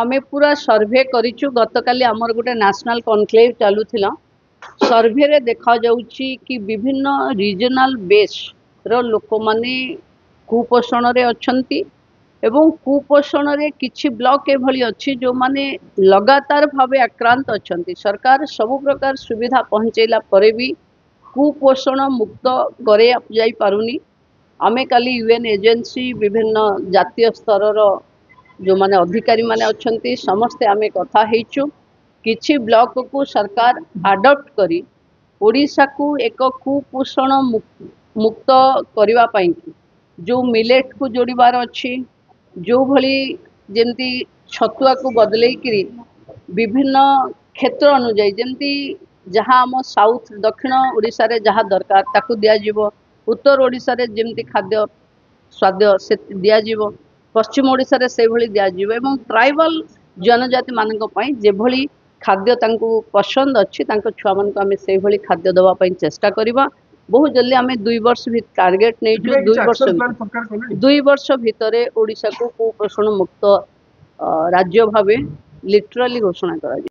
आमे पूरा सर्वे करिचु गतकाली आमर गोटे नेशनल कॉन्क्लेव चलुथिला सर्वे रे देखा जाउची कि विभिन्न रीजनल बेस रो लोक माने कुपोषण रे अछंती एवं कुपोषण रे किछि ब्लॉक एभली अछि जो माने लगातार भावे आक्रांत अछंती। सरकार सब प्रकार सुविधा पहुंचेला परे भी कुपोषण मुक्त करे जाई पारुनी। आमे काली यूएन एजेंसी विभिन्न जातीय स्तर रो जो माने अधिकारी माने अछंती समस्ते आमे कथा हेचु किछि ब्लॉक को सरकार अडॉप्ट करी ओडिशा को एक कुपोषण मुक्त करबा पई जो मिलेट को जोड़ीबार अछि जो भली जेंती छतुआ को बदलै करी विभिन्न क्षेत्र अनुଯାयी जेंती जहाँ आम साउथ दक्षिण ओडिशा रे जहाँ दरकार ताकू दिया जीवो उत्तर ओडिशा रे जेंती खाद्य स्वाद से दिया जीवो पश्चिम ओडिशा रे से भली दिया जीवो एवं ट्राइबल जनजाति मानक पई जे भली खाद्य तांको पसंद अछि तांको छुआ मन को आमे से भली खाद्य दवा पई चेष्टा करबा। बहुत जल्दी आमे 2 वर्ष भी टारगेट नै छु 2 वर्ष भितरे ओडिशा को कुपोषण मुक्त राज्य भावे लिटरली घोषणा करा।